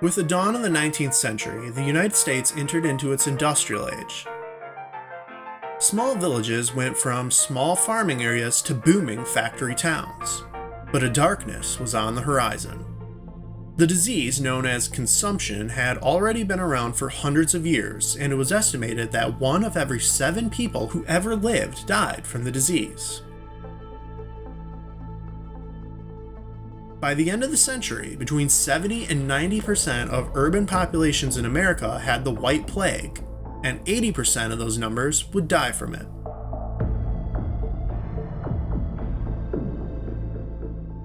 With the dawn of the 19th century, the United States entered into its industrial age. Small villages went from small farming areas to booming factory towns. But a darkness was on the horizon. The disease known as consumption had already been around for hundreds of years, and it was estimated that 1 of every 7 people who ever lived died from the disease. By the end of the century, between 70 and 90% of urban populations in America had the White Plague, and 80% of those numbers would die from it.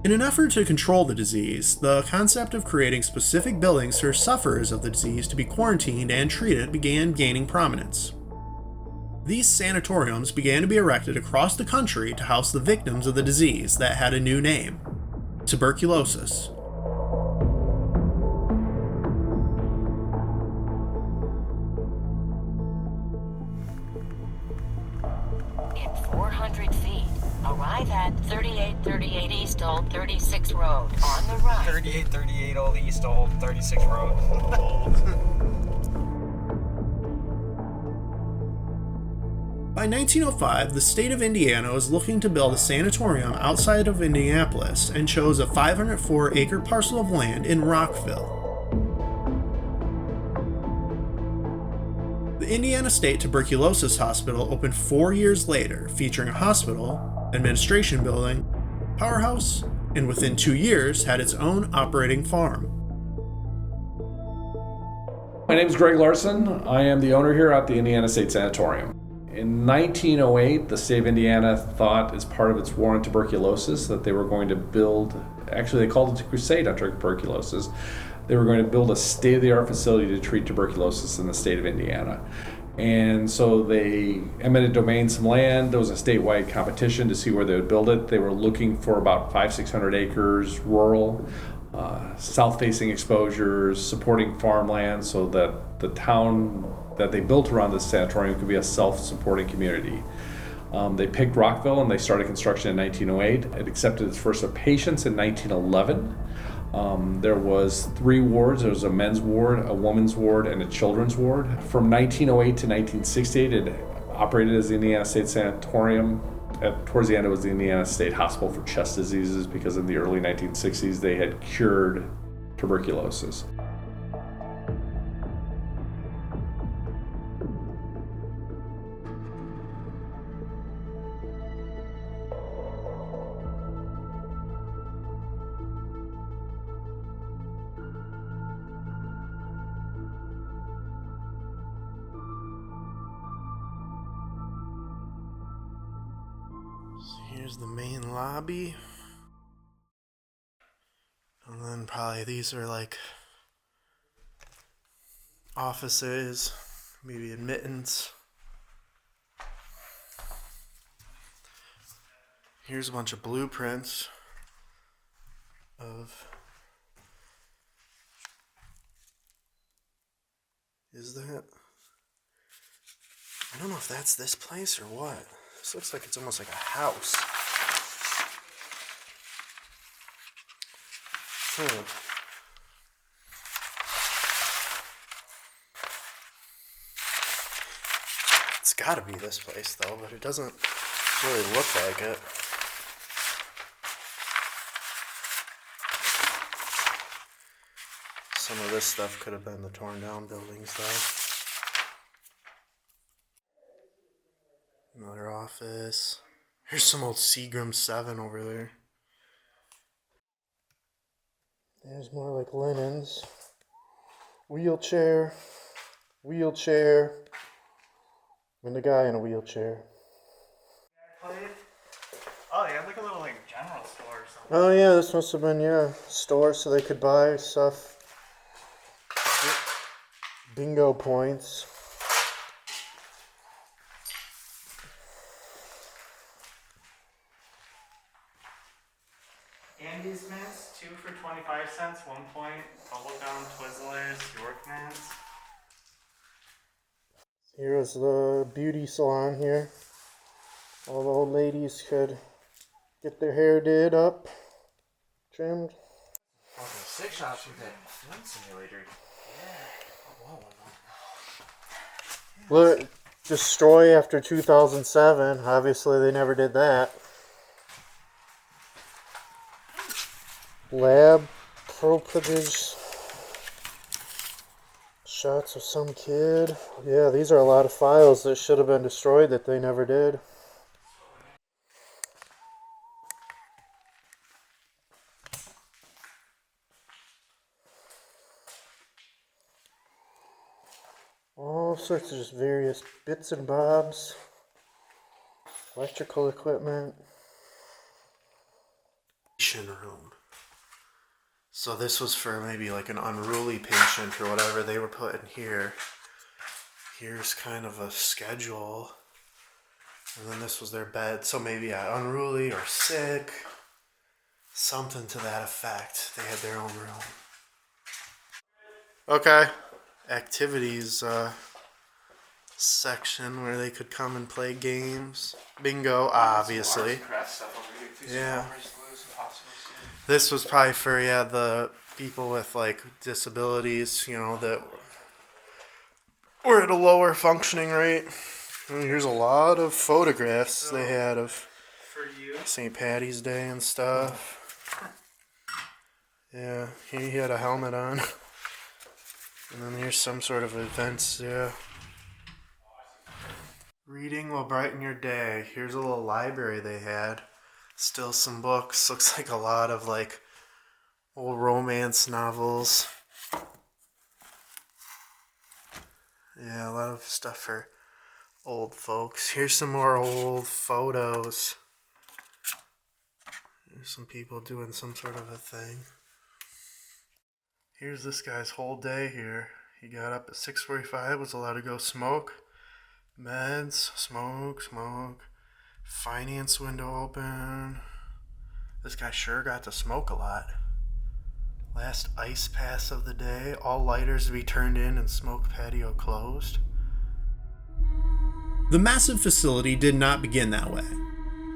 In an effort to control the disease, the concept of creating specific buildings for sufferers of the disease to be quarantined and treated began gaining prominence. These sanatoriums began to be erected across the country to house the victims of the disease that had a new name: tuberculosis. In 400 feet, arrive at 3838 East Old 36 Road on the right. 3838 Old East Old 36 Road. By 1905, the state of Indiana was looking to build a sanatorium outside of Indianapolis and chose a 504-acre parcel of land in Rockville. The Indiana State Tuberculosis Hospital opened 4 years later, featuring a hospital, administration building, powerhouse, and within 2 years had its own operating farm. My name is Greg Larson. I am the owner here at the Indiana State Sanatorium. In 1908, the state of Indiana thought, as part of its war on tuberculosis, that they were going to build, actually they called it a crusade on tuberculosis, they were going to build a state-of-the-art facility to treat tuberculosis in the state of Indiana. And so they eminent domained some land. There was a statewide competition to see where they would build it. They were looking for about 500-600 acres rural, south-facing exposures, supporting farmland, so that the town that they built around this sanatorium could be a self-supporting community. They picked Rockville and they started construction in 1908. It accepted its first patients in 1911. There was 3 wards. There was a men's ward, a women's ward, and a children's ward. From 1908 to 1968, it operated as the Indiana State Sanatorium. Towards the end, it was the Indiana State Hospital for Chest Diseases, because in the early 1960s, they had cured tuberculosis. Here's the main lobby. And then probably these are like offices, maybe admittance. Here's a bunch of blueprints of... Is that... I don't know if that's this place or what. This looks like it's almost like a house. It's gotta be this place though, but it doesn't really look like it. Some of this stuff could have been the torn down buildings though. Another office. Here's some old Seagram 7 over there. There's more like linens. Wheelchair. And the guy in a wheelchair. Oh, they have like a little like general store or something. Oh yeah, this must have been, a store so they could buy stuff. Bingo points. Andy's mints, 2 for 25 cents, 1 point. Bubblegum, Twizzlers, York mints. Here's the beauty salon here. All the old ladies could get their hair did up, trimmed. stick shots with that film simulator. Yeah. Oh, whoa. Look, destroy after 2007. Obviously, they never did that. Lab pro-footage. Shots of some kid. Yeah, these are a lot of files that should have been destroyed that they never did. All sorts of just various bits and bobs. Electrical equipment. Room. So this was for maybe like an unruly patient or whatever they were put in here. Here's kind of a schedule. And then this was their bed. So maybe unruly or sick. Something to that effect. They had their own room. Okay. Activities section where they could come and play games. Bingo, obviously. Yeah. This was probably for the people with like disabilities, that were at a lower functioning rate. And here's a lot of photographs they had of St. Patty's Day and stuff. Yeah, he had a helmet on. And then here's some sort of events, yeah. Reading will brighten your day. Here's a little library they had. Still some books. Looks like a lot of like old romance novels. Yeah, a lot of stuff for old folks. Here's some more old photos. There's some people doing some sort of a thing. Here's this guy's whole day here. He got up at 6:45, was allowed to go smoke. Meds, smoke. Finance window open. This guy sure got to smoke a lot. Last ice pass of the day. All lighters to be turned in and smoke patio closed. The massive facility did not begin that way.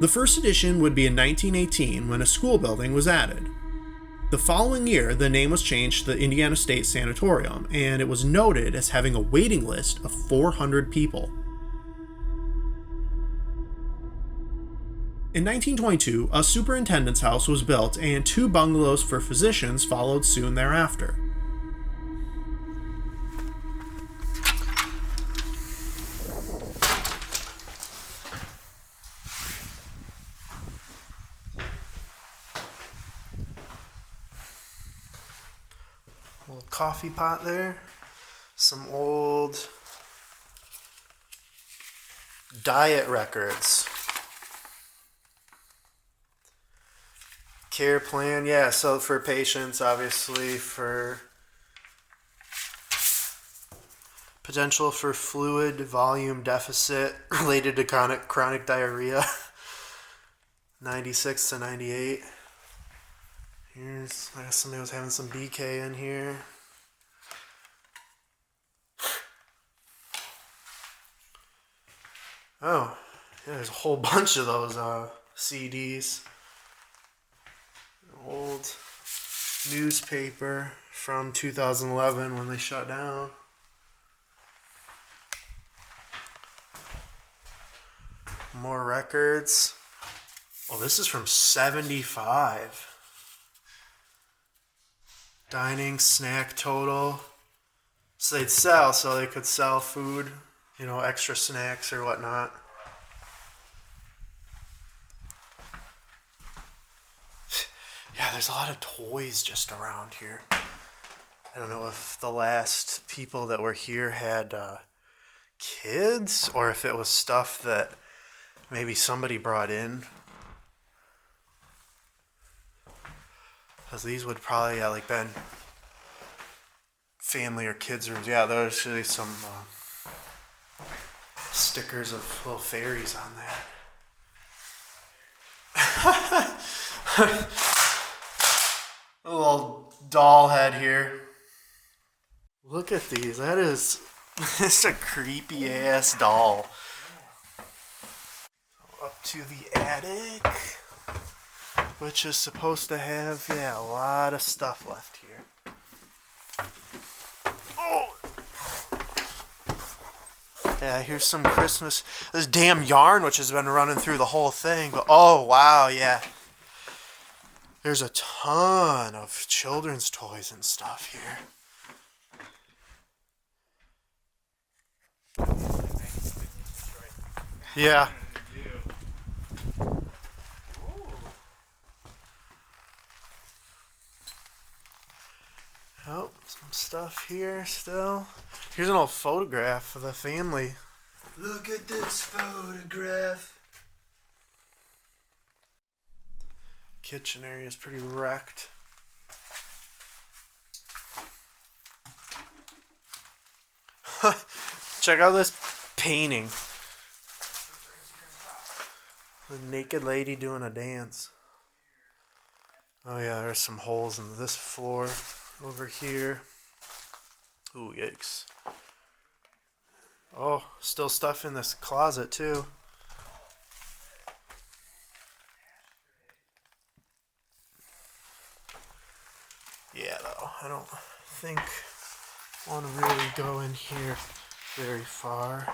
The first edition would be in 1918 when a school building was added. The following year, the name was changed to the Indiana State Sanatorium, and it was noted as having a waiting list of 400 people. In 1922, a superintendent's house was built and 2 bungalows for physicians followed soon thereafter. A little coffee pot there. Some old diet records. Care plan, yeah, so for patients, obviously, for potential for fluid volume deficit related to chronic diarrhea, 96 to 98. Here's, I guess somebody was having some BK in here. Oh, yeah, there's a whole bunch of those CDs. Old newspaper from 2011 when they shut down. More records. Oh, this is from 75. Dining, snack total. So they'd sell, so they could sell food, extra snacks or whatnot. Yeah, there's a lot of toys just around here. I don't know if the last people that were here had kids or if it was stuff that maybe somebody brought in. Because these would probably been family or kids' rooms. Yeah, there's actually some stickers of little fairies on that. A little doll head here. Look at these. That is just a creepy ass doll. Up to the attic. which is supposed to have, yeah, a lot of stuff left here. Oh! Yeah, here's some Christmas. This damn yarn, which has been running through the whole thing. But oh wow, yeah. There's a ton of children's toys and stuff here. Yeah. Oh, some stuff here still. Here's an old photograph of the family. Look at this photograph. Kitchen area is pretty wrecked. Check out this painting. The naked lady doing a dance. Oh yeah, there's some holes in this floor over here. Ooh, yikes. Oh, still stuff in this closet too. Yeah, though, I don't think I want to really go in here very far.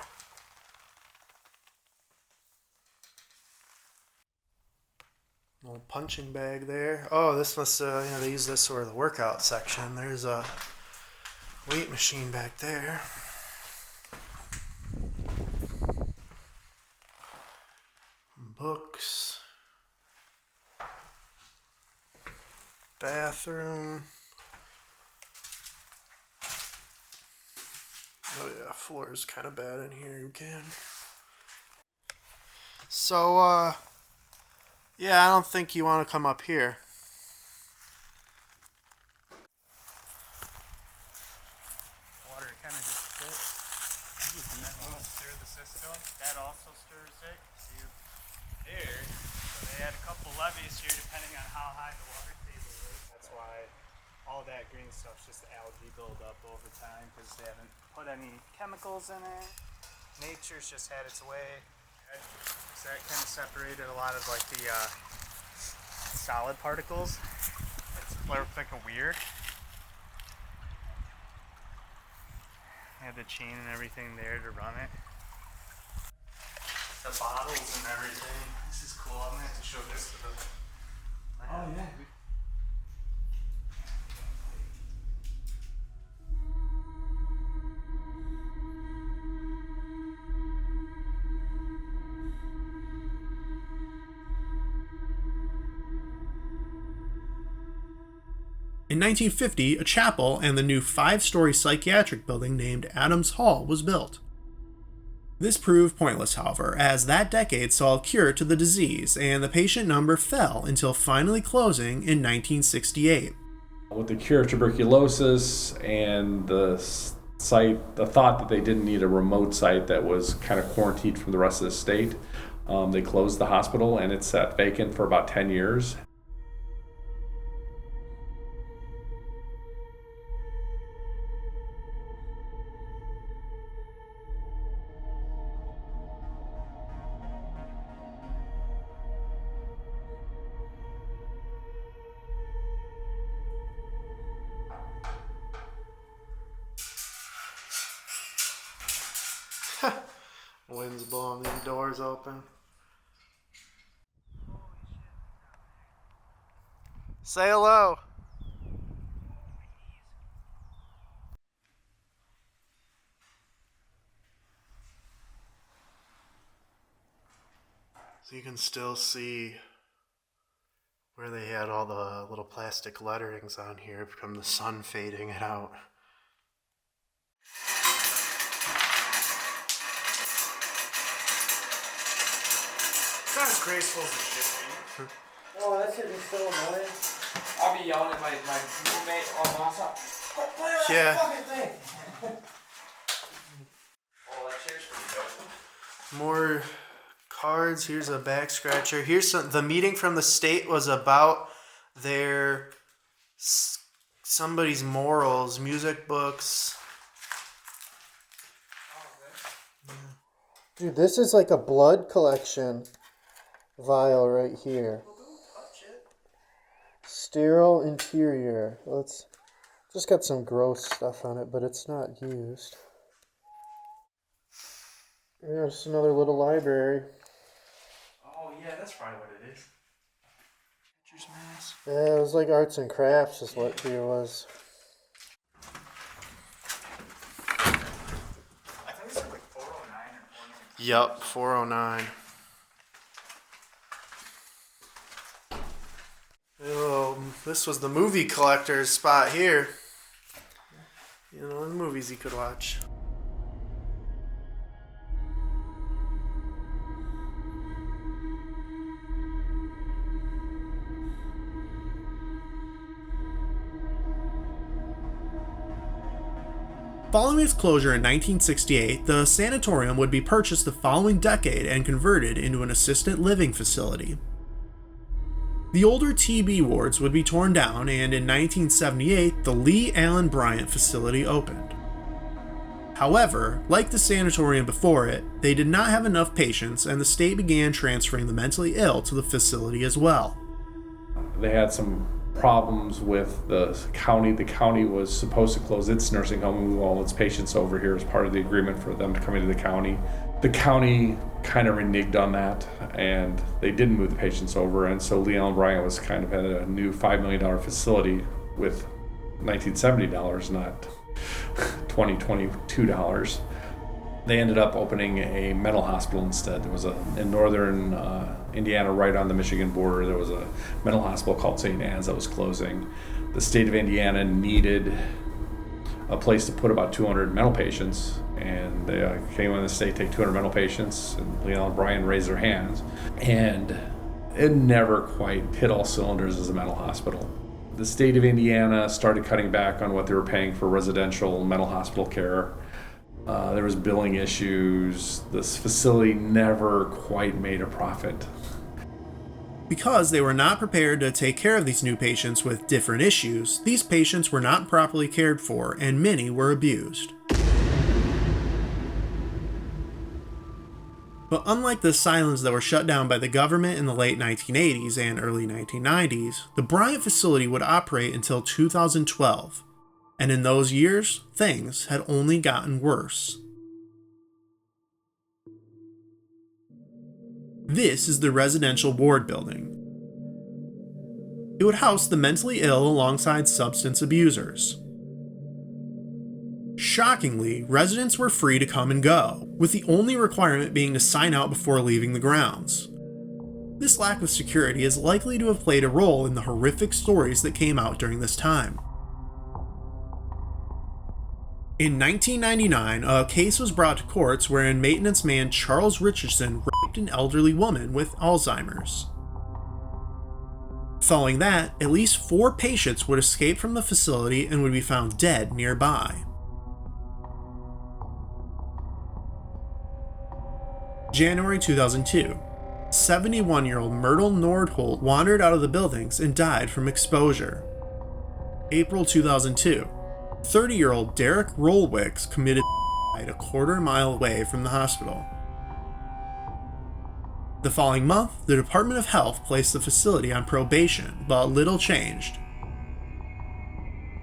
Little punching bag there. Oh, this must, they use this for the workout section. There's a weight machine back there. Books. Bathroom. Oh yeah, floor is kind of bad in here again. So, yeah, I don't think you want to come up here. Water kind of just sits. And that will stir the system. That also stirs it. See here. So they had a couple levees here depending on how high the water table is. That's why all that green stuff's just algae buildup over time because they haven't put any chemicals in it. Nature's just had its way. So that kind of separated a lot of like the solid particles. It's like a weird. Had the chain and everything there to run it. The bottles and everything. This is cool. I'm gonna have to show this to the. Oh yeah. In 1950, a chapel and the new 5-story psychiatric building named Adams Hall was built. This proved pointless, however, as that decade saw a cure to the disease and the patient number fell until finally closing in 1968. With the cure of tuberculosis and the thought that they didn't need a remote site that was kind of quarantined from the rest of the state, they closed the hospital and it sat vacant for about 10 years. Wind's blowing these doors open. Say hello. So you can still see where they had all the little plastic letterings on here from the sun fading it out. Not as graceful as it should be. Oh, that should be so annoying. I'll be yelling at my roommate on WhatsApp. Play that Yeah. fucking thing. Oh, that chair's pretty dope. More cards. Here's a back scratcher. Here's some. The meeting from the state was about their somebody's morals, music books. Dude, this is like a blood collection vial right here. sterile interior. Let's just got some gross stuff on it, but it's not used. There's another little library. Oh yeah, that's probably what it is. Pictures mass. Yeah, it was like arts and crafts is what here was. I think it's like 409 or 409. Yup, 409. Oh, this was the movie collector's spot here. You know, the movies you could watch. Following its closure in 1968, the sanatorium would be purchased the following decade and converted into an assisted living facility. The older TB wards would be torn down, and in 1978, the Lee Allen Bryant facility opened. However, like the sanatorium before it, they did not have enough patients, and the state began transferring the mentally ill to the facility as well. They had some problems with the county. The county was supposed to close its nursing home and move all its patients over here as part of the agreement for them to come into the county. The county kind of reneged on that, and they didn't move the patients over, and so Lee Allen Bryant was kind of at a new $5 million facility with $1970, not $2022. They ended up opening a mental hospital instead. There was in northern Indiana, right on the Michigan border, there was a mental hospital called St. Anne's that was closing. The state of Indiana needed a place to put about 200 mental patients, and they came in the state, take 200 mental patients, and Lee Allen Bryant raised their hands, and it never quite hit all cylinders as a mental hospital. The state of Indiana started cutting back on what they were paying for residential mental hospital care. There was billing issues. This facility never quite made a profit. Because they were not prepared to take care of these new patients with different issues, these patients were not properly cared for, and many were abused. But unlike the asylums that were shut down by the government in the late 1980s and early 1990s, the Bryant facility would operate until 2012. And in those years, things had only gotten worse. This is the residential ward building. It would house the mentally ill alongside substance abusers. Shockingly, residents were free to come and go, with the only requirement being to sign out before leaving the grounds. This lack of security is likely to have played a role in the horrific stories that came out during this time. In 1999, a case was brought to courts wherein maintenance man Charles Richardson raped an elderly woman with Alzheimer's. Following that, at least 4 patients would escape from the facility and would be found dead nearby. January 2002, 71-year-old Myrtle Nordholt wandered out of the buildings and died from exposure. April 2002, 30-year-old Derek Rolwicks committed suicide a quarter-mile away from the hospital. The following month, the Department of Health placed the facility on probation, but little changed.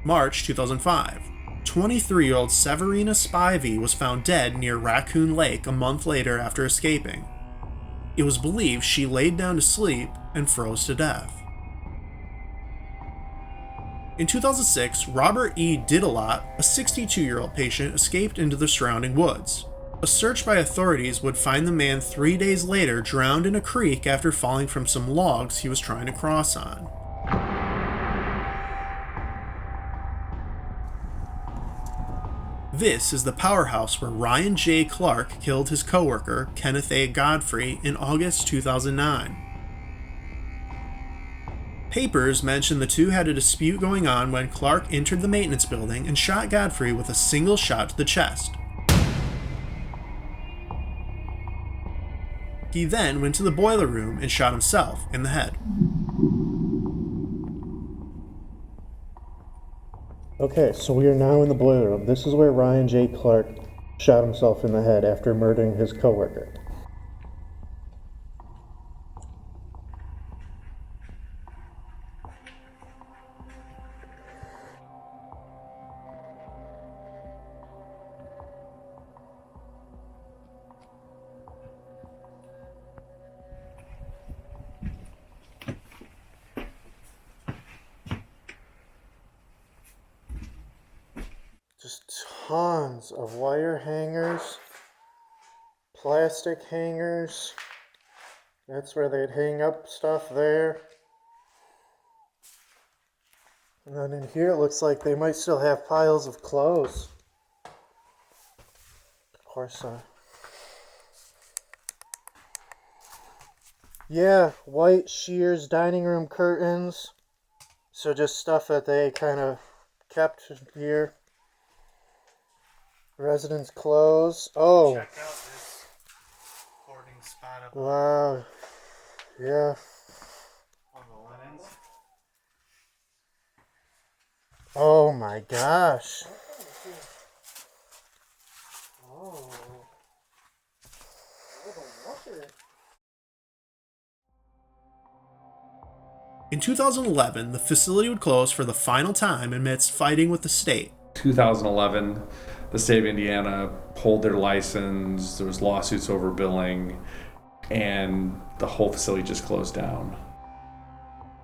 March 2005, 23-year-old Severina Spivey was found dead near Raccoon Lake a month later after escaping. It was believed she laid down to sleep and froze to death. In 2006, Robert E. Didalot, a 62-year-old patient, escaped into the surrounding woods. A search by authorities would find the man 3 days later drowned in a creek after falling from some logs he was trying to cross on. This is the powerhouse where Ryan J. Clark killed his coworker, Kenneth A. Godfrey, in August 2009. Papers mention the two had a dispute going on when Clark entered the maintenance building and shot Godfrey with a single shot to the chest. He then went to the boiler room and shot himself in the head. Okay, so we are now in the boiler room. This is where Ryan J. Clark shot himself in the head after murdering his coworker. tons of wire hangers, plastic hangers. That's where they'd hang up stuff there. And then in here it looks like they might still have piles of clothes. Of course, yeah, white shears dining room curtains. So just stuff that they kind of kept here. Residents' clothes. Oh. Check out this hoarding spot up Wow. Yeah. on the linens. Oh my gosh. Oh. In 2011, the facility would close for the final time amidst fighting with the state. 2011, the state of Indiana pulled their license. There was lawsuits over billing, and the whole facility just closed down.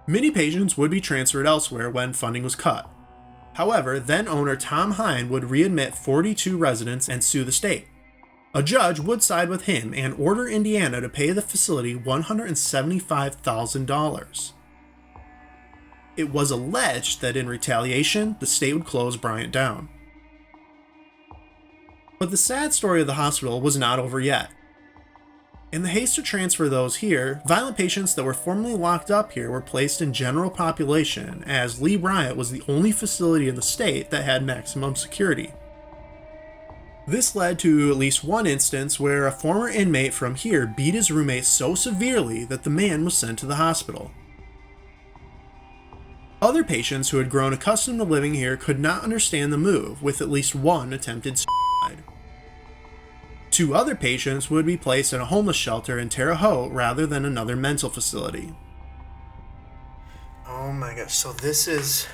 Many patients would be transferred elsewhere when funding was cut. However, then owner Tom Hine would readmit 42 residents and sue the state. A judge would side with him and order Indiana to pay the facility $175,000. It was alleged that in retaliation, the state would close Bryant down. But the sad story of the hospital was not over yet. In the haste to transfer those here, violent patients that were formerly locked up here were placed in general population, as Lee Bryant was the only facility in the state that had maximum security. This led to at least one instance where a former inmate from here beat his roommate so severely that the man was sent to the hospital. Other patients who had grown accustomed to living here could not understand the move, with at least one attempted suicide. 2 other patients would be placed in a homeless shelter in Terre Haute rather than another mental facility. Oh my gosh, so this is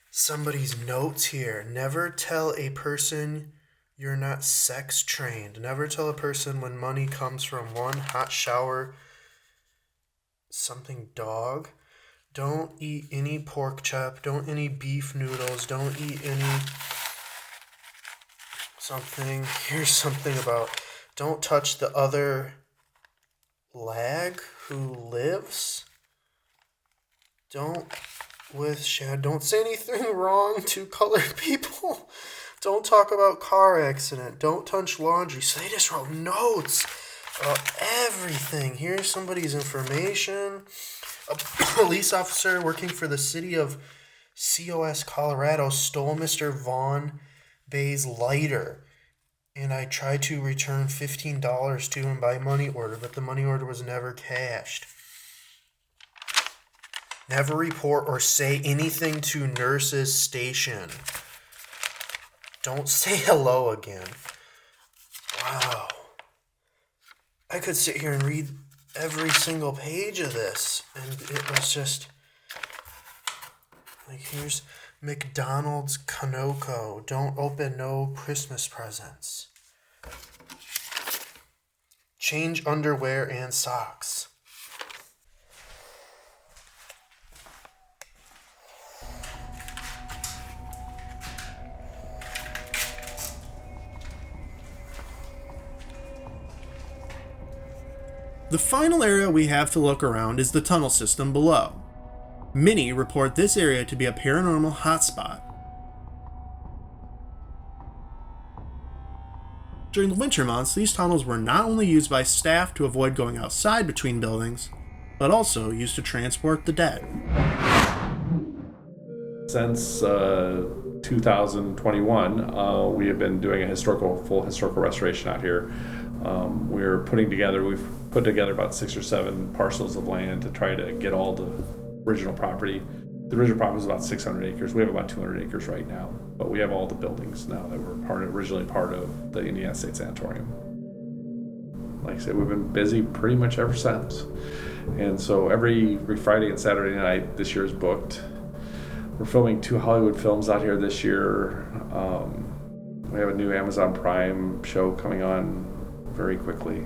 somebody's notes here. Never tell a person you're not sex trained. Never tell a person when money comes from one hot shower, something dog. Don't eat any pork chop. Don't eat any beef noodles. Don't eat any something. Here's something about don't touch the other lag who lives. Don't say anything wrong to colored people. Don't talk about car accident. Don't touch laundry. So they just wrote notes about everything. Here's somebody's information. A police officer working for the city of COS, Colorado, stole Mr. Vaughn Bay's lighter, and I tried to return $15 to him by money order, but the money order was never cashed. Never report or say anything to nurse's station. Don't say hello again. Wow. I could sit here and read every single page of this, and it was just like, here's McDonald's Kanoko. Don't open no Christmas presents. Change underwear and socks. The final area we have to look around is the tunnel system below. Many report this area to be a paranormal hotspot. During the winter months, these tunnels were not only used by staff to avoid going outside between buildings, but also used to transport the dead. Since 2021, we have been doing a full historical restoration out here. We've put together about 6 or 7 parcels of land to try to get all the original property. The original property was about 600 acres. We have about 200 acres right now, but we have all the buildings now that were originally part of the Indiana State Sanatorium. Like I said, we've been busy pretty much ever since. And so every Friday and Saturday night this year is booked. We're filming 2 Hollywood films out here this year. We have a new Amazon Prime show coming on very quickly.